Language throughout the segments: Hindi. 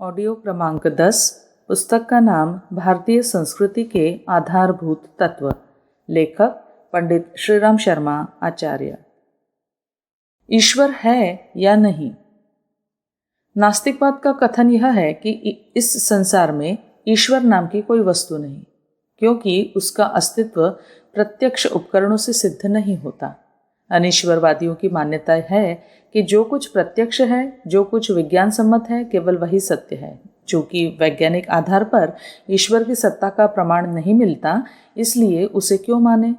ऑडियो क्रमांक 10। पुस्तक का नाम भारतीय संस्कृति के आधारभूत तत्व। लेखक पंडित श्रीराम शर्मा आचार्य। ईश्वर है या नहीं। नास्तिकवाद का कथन यह है कि इस संसार में ईश्वर नाम की कोई वस्तु नहीं, क्योंकि उसका अस्तित्व प्रत्यक्ष उपकरणों से सिद्ध नहीं होता। अनीश्वरवादियों की मान्यता है कि जो कुछ प्रत्यक्ष है, जो कुछ विज्ञान सम्मत है, केवल वही सत्य है। चूंकि वैज्ञानिक आधार पर ईश्वर की सत्ता का प्रमाण नहीं मिलता, इसलिए उसे क्यों माने।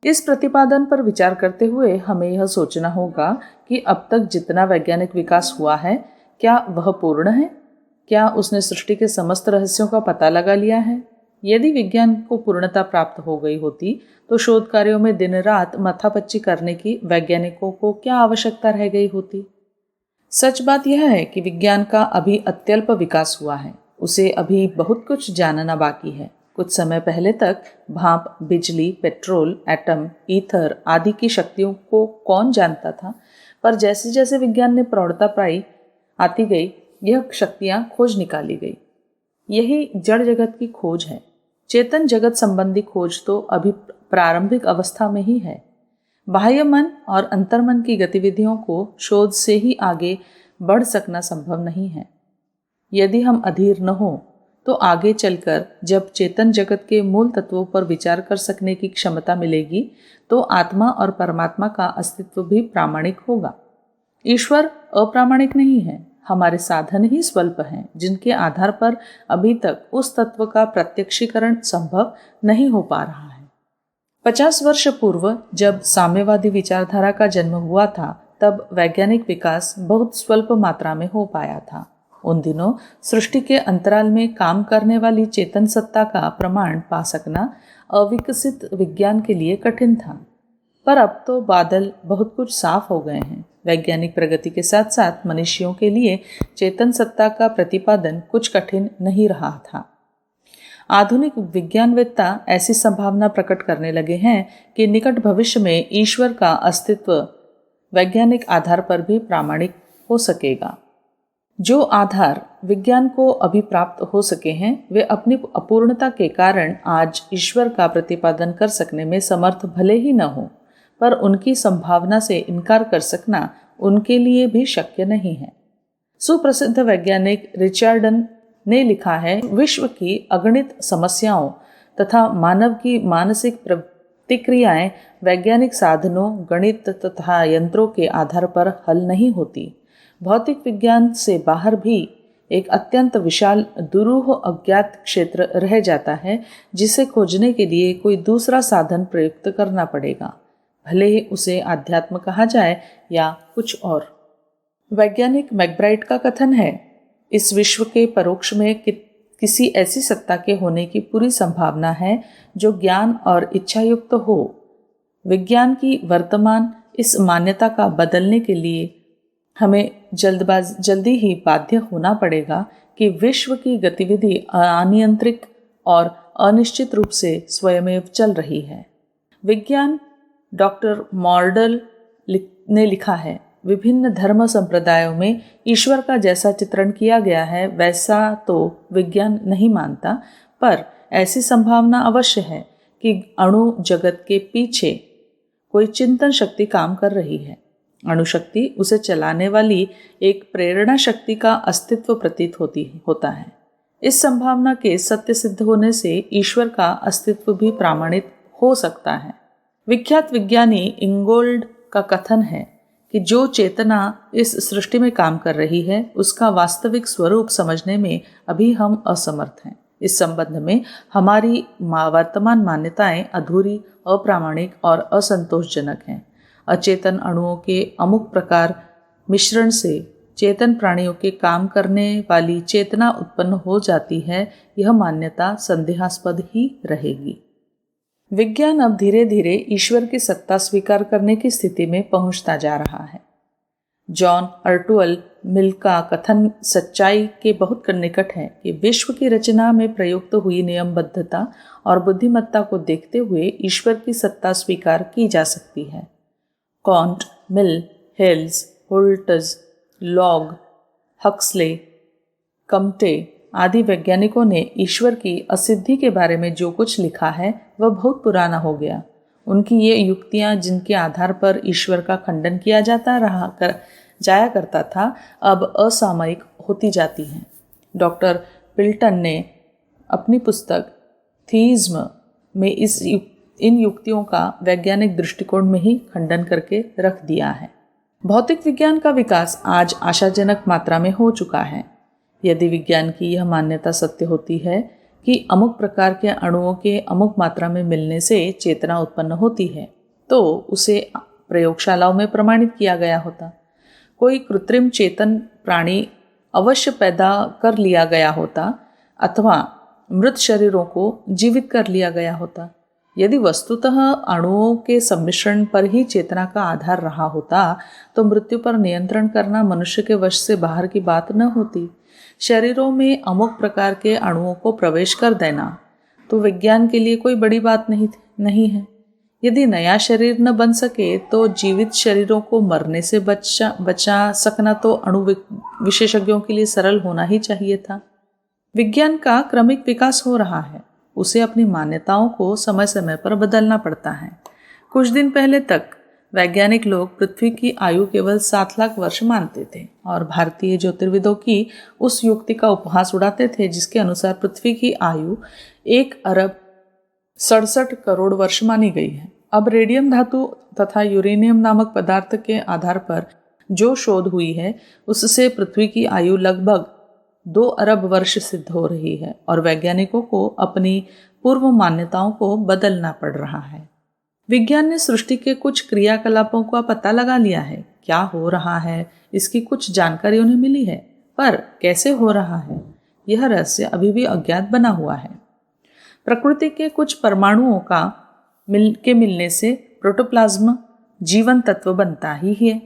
इस प्रतिपादन पर विचार करते हुए हमें यह सोचना होगा कि अब तक जितना वैज्ञानिक विकास हुआ है, क्या वह पूर्ण है? क्या उसने सृष्टि के समस्त रहस्यों का पता लगा लिया है? यदि विज्ञान को पूर्णता प्राप्त हो गई होती तो शोध कार्यों में दिन रात माथापच्ची करने की वैज्ञानिकों को क्या आवश्यकता रह गई होती। सच बात यह है कि विज्ञान का अभी अत्यल्प विकास हुआ है। उसे अभी बहुत कुछ जानना बाकी है। कुछ समय पहले तक भाप, बिजली, पेट्रोल, एटम, ईथर आदि की शक्तियों को कौन जानता था, पर जैसे जैसे विज्ञान ने प्रौढ़ता पाई आती गई, यह शक्तियां खोज निकाली गई। यही जड़ जगत की खोज है। चेतन जगत संबंधी खोज तो अभी प्रारंभिक अवस्था में ही है। बाह्य मन और अंतर्मन की गतिविधियों को शोध से ही आगे बढ़ सकना संभव नहीं है। यदि हम अधीर न हो तो आगे चलकर जब चेतन जगत के मूल तत्वों पर विचार कर सकने की क्षमता मिलेगी, तो आत्मा और परमात्मा का अस्तित्व भी प्रामाणिक होगा। ईश्वर अप्रामाणिक नहीं है। हमारे साधन ही स्वल्प हैं, जिनके आधार पर अभी तक उस तत्व का प्रत्यक्षीकरण संभव नहीं हो पा रहा है। 50 वर्ष पूर्व जब साम्यवादी विचारधारा का जन्म हुआ था, तब वैज्ञानिक विकास बहुत स्वल्प मात्रा में हो पाया था। उन दिनों सृष्टि के अंतराल में काम करने वाली चेतन सत्ता का प्रमाण पा सकना अविकसित विज्ञान के लिए कठिन था। पर अब तो बादल बहुत कुछ साफ हो गए हैं। वैज्ञानिक प्रगति के साथ साथ मनुष्यों के लिए चेतन सत्ता का प्रतिपादन कुछ कठिन नहीं रहा था। आधुनिक विज्ञानवेत्ता ऐसी संभावना प्रकट करने लगे हैं कि निकट भविष्य में ईश्वर का अस्तित्व वैज्ञानिक आधार पर भी प्रामाणिक हो सकेगा। जो आधार विज्ञान को अभी प्राप्त हो सके हैं, वे अपनी अपूर्णता के कारण आज ईश्वर का प्रतिपादन कर सकने में समर्थ भले ही न हो, पर उनकी संभावना से इनकार कर सकना उनके लिए भी शक्य नहीं है। सुप्रसिद्ध वैज्ञानिक रिचर्डन ने लिखा है, विश्व की अगणित समस्याओं तथा मानव की मानसिक प्रतिक्रियाएं वैज्ञानिक साधनों, गणित तथा यंत्रों के आधार पर हल नहीं होती। भौतिक विज्ञान से बाहर भी एक अत्यंत विशाल दुरूह अज्ञात क्षेत्र रह जाता है, जिसे खोजने के लिए कोई दूसरा साधन प्रयुक्त करना पड़ेगा, भले ही उसे आध्यात्म कहा जाए या कुछ और। वैज्ञानिक मैकब्राइट का कथन है, इस विश्व के परोक्ष में किसी ऐसी सत्ता के होने की पूरी संभावना है जो ज्ञान और इच्छायुक्त हो। विज्ञान की वर्तमान इस मान्यता का बदलने के लिए हमें जल्दी ही बाध्य होना पड़ेगा कि विश्व की गतिविधि अनियंत्रित और अनिश्चित रूप से स्वयमेव चल रही है। विज्ञान डॉक्टर मॉर्डल ने लिखा है, विभिन्न धर्म संप्रदायों में ईश्वर का जैसा चित्रण किया गया है वैसा तो विज्ञान नहीं मानता, पर ऐसी संभावना अवश्य है कि अणु जगत के पीछे कोई चिंतन शक्ति काम कर रही है। अणुशक्ति उसे चलाने वाली एक प्रेरणा शक्ति का अस्तित्व प्रतीत होता है। इस संभावना के सत्य सिद्ध होने से ईश्वर का अस्तित्व भी प्रमाणित हो सकता है। विख्यात विज्ञानी इंगोल्ड का कथन है कि जो चेतना इस सृष्टि में काम कर रही है, उसका वास्तविक स्वरूप समझने में अभी हम असमर्थ हैं। इस संबंध में हमारी वर्तमान मान्यताएं अधूरी, अप्रामाणिक और असंतोषजनक हैं। अचेतन अणुओं के अमुक प्रकार मिश्रण से चेतन प्राणियों के काम करने वाली चेतना उत्पन्न हो जाती है, यह मान्यता संदेहास्पद ही रहेगी। विज्ञान अब धीरे धीरे ईश्वर की सत्ता स्वीकार करने की स्थिति में पहुंचता जा रहा है। जॉन अर्टुअल मिल का कथन सच्चाई के बहुत निकट है कि विश्व की रचना में प्रयुक्त हुई नियमबद्धता और बुद्धिमत्ता को देखते हुए ईश्वर की सत्ता स्वीकार की जा सकती है। कॉन्ट, मिल, हेल्स, होल्टज, लॉग, हक्सले, कम्टे आदि वैज्ञानिकों ने ईश्वर की असिद्धि के बारे में जो कुछ लिखा है वह बहुत पुराना हो गया। उनकी ये युक्तियां जिनके आधार पर ईश्वर का खंडन किया जाया करता था, अब असामयिक होती जाती हैं। डॉक्टर पिल्टन ने अपनी पुस्तक थीइज्म में इन युक्तियों का वैज्ञानिक दृष्टिकोण में ही खंडन करके रख दिया है। भौतिक विज्ञान का विकास आज आशाजनक मात्रा में हो चुका है। यदि विज्ञान की यह मान्यता सत्य होती है कि अमुक प्रकार के अणुओं के अमुक मात्रा में मिलने से चेतना उत्पन्न होती है, तो उसे प्रयोगशालाओं में प्रमाणित किया गया होता। कोई कृत्रिम चेतन प्राणी अवश्य पैदा कर लिया गया होता अथवा मृत शरीरों को जीवित कर लिया गया होता। यदि वस्तुतः अणुओं के सम्मिश्रण पर ही चेतना का आधार रहा होता तो मृत्यु पर नियंत्रण करना मनुष्य के वश से बाहर की बात न होती। शरीरों में अमुक प्रकार के अणुओं को प्रवेश कर देना तो विज्ञान के लिए कोई बड़ी बात नहीं है। यदि नया शरीर न बन सके तो जीवित शरीरों को मरने से बचा सकना तो अणु विशेषज्ञों के लिए सरल होना ही चाहिए था। विज्ञान का क्रमिक विकास हो रहा है, उसे अपनी मान्यताओं को समय समय पर बदलना पड़ता है। कुछ दिन पहले तक वैज्ञानिक लोग पृथ्वी की आयु केवल 7 लाख वर्ष मानते थे और भारतीय ज्योतिर्विदों की उस युक्ति का उपहास उड़ाते थे जिसके अनुसार पृथ्वी की आयु 1 अरब 67 करोड़ वर्ष मानी गई है। अब रेडियम धातु तथा यूरेनियम नामक पदार्थ के आधार पर जो शोध हुई है उससे पृथ्वी की आयु लगभग 2 अरब वर्ष सिद्ध हो रही है और वैज्ञानिकों को अपनी पूर्व मान्यताओं को बदलना पड़ रहा है। विज्ञान ने सृष्टि के कुछ क्रियाकलापों का पता लगा लिया है, क्या हो रहा है इसकी कुछ जानकारी उन्हें मिली है, पर कैसे हो रहा है यह रहस्य अभी भी अज्ञात बना हुआ है। प्रकृति के कुछ परमाणुओं का मिलने से प्रोटोप्लाज्म जीवन तत्व बनता ही है,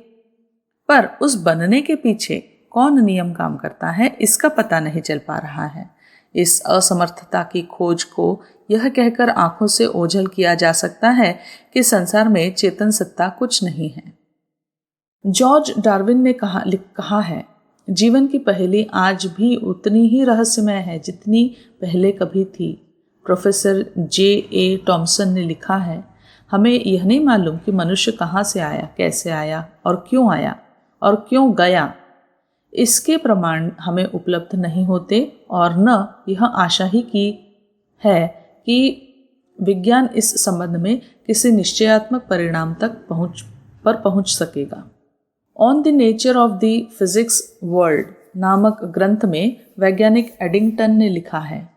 पर उस बनने के पीछे कौन नियम काम करता है इसका पता नहीं चल पा रहा है। इस असमर्थता की खोज को यह कहकर आंखों से ओझल किया जा सकता है कि संसार में चेतन सत्ता कुछ नहीं है। जॉर्ज डार्विन ने कहा है, जीवन की पहेली आज भी उतनी ही रहस्यमय है जितनी पहले कभी थी। Professor J.A. टॉमसन ने लिखा है, हमें यह नहीं मालूम कि मनुष्य कहाँ से आया, कैसे आया और क्यों गया। इसके प्रमाण हमें उपलब्ध नहीं होते और न यह आशा ही की है कि विज्ञान इस संबंध में किसी निश्चयात्मक परिणाम तक पहुंच सकेगा। On the nature of the physics world नामक ग्रंथ में वैज्ञानिक एडिंगटन ने लिखा है,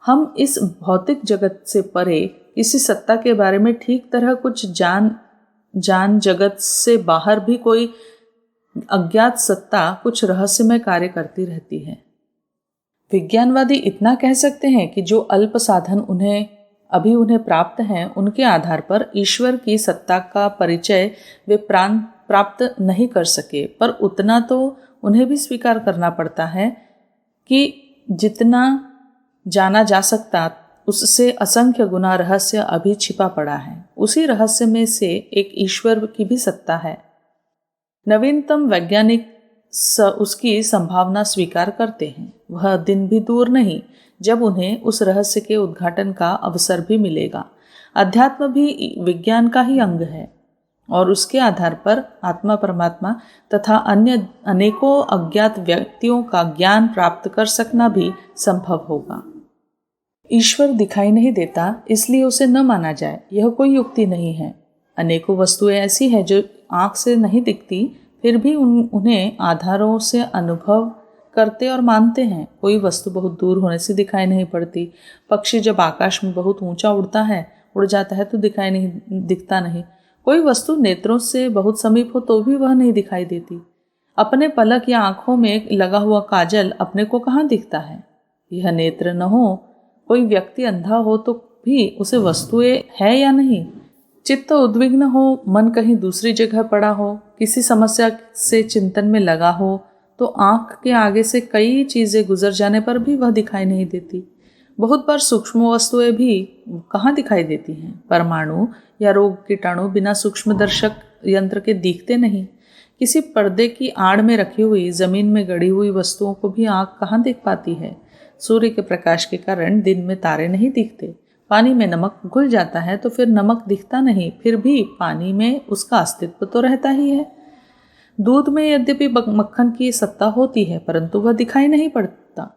हम इस भौतिक जगत से परे किसी सत्ता के बारे में ठीक तरह कुछ जान जगत से बाहर भी कोई अज्ञात सत्ता कुछ रहस्यमय कार्य करती रहती है। विज्ञानवादी इतना कह सकते हैं कि जो अल्प साधन उन्हें प्राप्त हैं उनके आधार पर ईश्वर की सत्ता का परिचय वे प्राप्त नहीं कर सके, पर उतना तो उन्हें भी स्वीकार करना पड़ता है कि जितना जाना जा सकता उससे असंख्य गुना रहस्य अभी छिपा पड़ा है। उसी रहस्य में से एक ईश्वर की भी सत्ता है। नवीनतम वैज्ञानिक उसकी संभावना स्वीकार करते हैं। वह दिन भी दूर नहीं जब उन्हें उस रहस्य के उद्घाटन का अवसर भी मिलेगा। अध्यात्म भी विज्ञान का ही अंग है और उसके आधार पर आत्मा, परमात्मा तथा अन्य अनेकों अज्ञात व्यक्तियों का ज्ञान प्राप्त कर सकना भी संभव होगा। ईश्वर दिखाई नहीं देता इसलिए उसे न माना जाए, यह कोई युक्ति नहीं है। अनेकों वस्तुएं ऐसी हैं जो आँख से नहीं दिखती, फिर भी उन्हें आधारों से अनुभव करते और मानते हैं। कोई वस्तु बहुत दूर होने से दिखाई नहीं पड़ती। पक्षी जब आकाश में बहुत ऊंचा उड़ जाता है तो दिखता नहीं। कोई वस्तु नेत्रों से बहुत समीप हो तो भी वह नहीं दिखाई देती। अपने पलक या आँखों में लगा हुआ काजल अपने को कहाँ दिखता है। यह नेत्र न हो, कोई व्यक्ति अंधा हो तो भी उसे वस्तुएं है या नहीं। चित्त उद्विग्न हो, मन कहीं दूसरी जगह पड़ा हो, किसी समस्या से चिंतन में लगा हो तो आँख के आगे से कई चीज़ें गुजर जाने पर भी वह दिखाई नहीं देती। बहुत बार सूक्ष्म वस्तुएं भी कहाँ दिखाई देती हैं। परमाणु या रोग कीटाणु बिना सूक्ष्मदर्शक यंत्र के दिखते नहीं। किसी पर्दे की आड़ में रखी हुई जमीन में गड़ी हुई वस्तुओं को भी आंख कहाँ देख पाती है। सूर्य के प्रकाश के कारण दिन में तारे नहीं दिखते। पानी में नमक घुल जाता है तो फिर नमक दिखता नहीं, फिर भी पानी में उसका अस्तित्व तो रहता ही है। दूध में यद्यपि मक्खन की सत्ता होती है परंतु वह दिखाई नहीं पड़ता।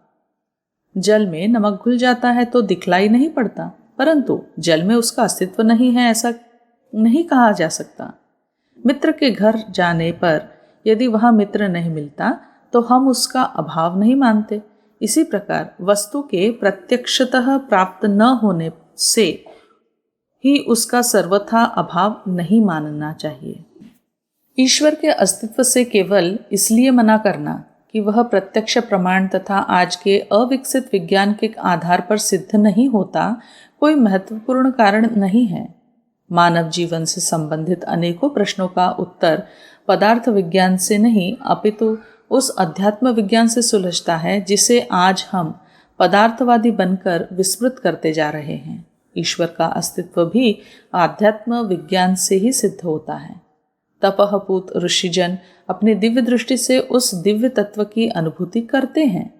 जल में नमक घुल जाता है तो दिखलाई नहीं पड़ता, परंतु जल में उसका अस्तित्व नहीं है ऐसा नहीं कहा जा सकता। मित्र के घर जाने पर यदि वह मित्र नहीं मिलता तो हम उसका अभाव नहीं मानते। इसी प्रकार वस्तु के प्रत्यक्षतः प्राप्त न होने से ही उसका सर्वथा अभाव नहीं मानना चाहिए। ईश्वर के अस्तित्व से केवल इसलिए मना करना कि वह प्रत्यक्ष प्रमाण तथा आज के अविकसित विज्ञान के आधार पर सिद्ध नहीं होता कोई महत्वपूर्ण कारण नहीं है। मानव जीवन से संबंधित अनेकों प्रश्नों का उत्तर पदार्थ विज्ञान से नहीं अपितु उस अध्यात्म विज्ञान से सुलझता है जिसे आज हम पदार्थवादी बनकर विस्मृत करते जा रहे हैं। ईश्वर का अस्तित्व भी आध्यात्म विज्ञान से ही सिद्ध होता है। तपःपूत ऋषिजन अपनी दिव्य दृष्टि से उस दिव्य तत्व की अनुभूति करते हैं।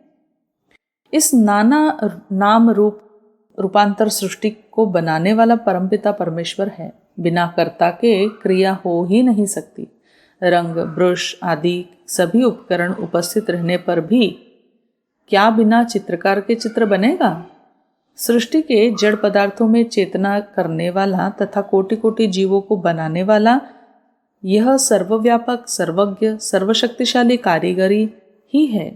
इस नाना नाम रूपांतर सृष्टि को बनाने वाला परमपिता परमेश्वर है। बिना कर्ता के क्रिया हो ही नहीं सकती। रंग ब्रश आदि सभी उपकरण उपस्थित रहने पर भी क्या बिना चित्रकार के चित्र बनेगा? सृष्टि के जड़ पदार्थों में चेतना करने वाला तथा कोटि कोटि जीवों को बनाने वाला यह सर्वव्यापक सर्वज्ञ सर्वशक्तिशाली कारीगरी ही है।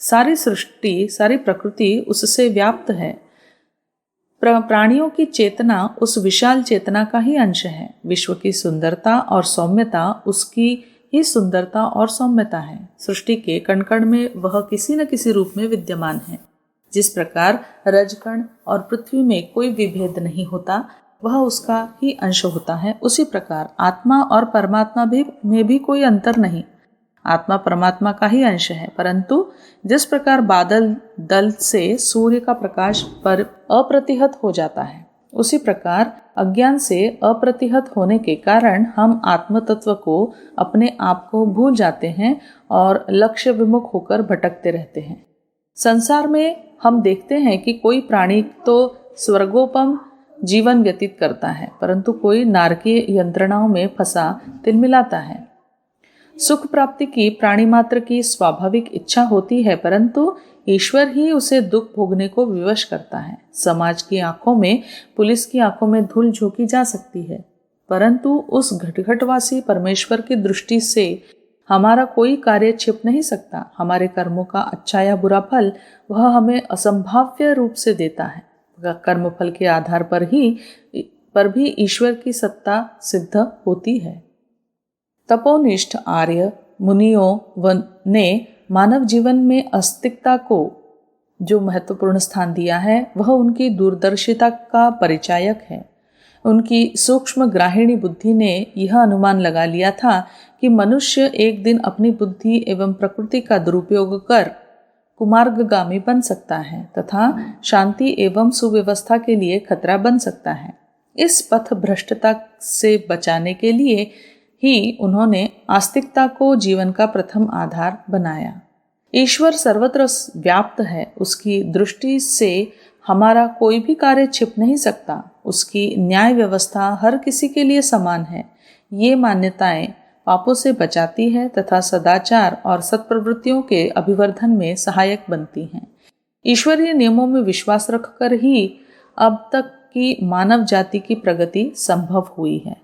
सारी सृष्टि सारी प्रकृति उससे व्याप्त है। प्राणियों की चेतना उस विशाल चेतना का ही अंश है। विश्व की सुंदरता और सौम्यता उसकी ही सुंदरता और सौम्यता है। सृष्टि के कण कण में वह किसी न किसी रूप में विद्यमान है। जिस प्रकार रजकण और पृथ्वी में कोई विभेद नहीं होता वह उसका ही अंश होता है, उसी प्रकार आत्मा और परमात्मा में भी कोई अंतर नहीं। आत्मा परमात्मा का ही अंश है, परंतु जिस प्रकार बादल दल से सूर्य का प्रकाश पर अप्रतिहत हो जाता है, उसी प्रकार अज्ञान से अप्रतिहत होने के कारण हम आत्म तत्व को अपने आप को भूल जाते हैं और लक्ष्य विमुख होकर भटकते रहते हैं। संसार में हम देखते हैं कि कोई प्राणी तो स्वर्गोपम जीवन व्यतीत करता है, परंतु कोई नारकीय यंत्रणाओं में फंसा तिलमिलाता है। सुख प्राप्ति की प्राणी मात्र की स्वाभाविक इच्छा होती है, परंतु ईश्वर ही उसे दुख भोगने को विवश करता है। समाज की आंखों में पुलिस की आंखों में धूल झोंकी जा सकती है, परंतु उस घटघटवासी परमेश्वर की दृष्टि से हमारा कोई कार्य छिप नहीं सकता। हमारे कर्मों का अच्छा या बुरा फल वह हमें असंभाव्य रूप से देता है। कर्मफल के आधार पर भी ईश्वर की सत्ता सिद्ध होती है। तपोनिष्ठ आर्य मुनियों ने मानव जीवन में अस्तिकता को जो महत्वपूर्ण स्थान दिया है वह उनकी दूरदर्शिता का परिचायक है। उनकी सूक्ष्म ग्राहिणी बुद्धि ने यह अनुमान लगा लिया था कि मनुष्य एक दिन अपनी बुद्धि एवं प्रकृति का दुरुपयोग कर कुमार्गगामी बन सकता है तथा शांति एवं सुव्यवस्था के लिए खतरा बन सकता है। इस पथ भ्रष्टता से बचाने के लिए ही उन्होंने आस्तिकता को जीवन का प्रथम आधार बनाया। ईश्वर सर्वत्र व्याप्त है, उसकी दृष्टि से हमारा कोई भी कार्य छिप नहीं सकता। उसकी न्याय व्यवस्था हर किसी के लिए समान है। ये मान्यताएं पापों से बचाती है तथा सदाचार और सत्प्रवृत्तियों के अभिवर्धन में सहायक बनती हैं। ईश्वरीय नियमों में विश्वास रखकर ही अब तक की मानव जाति की प्रगति संभव हुई है।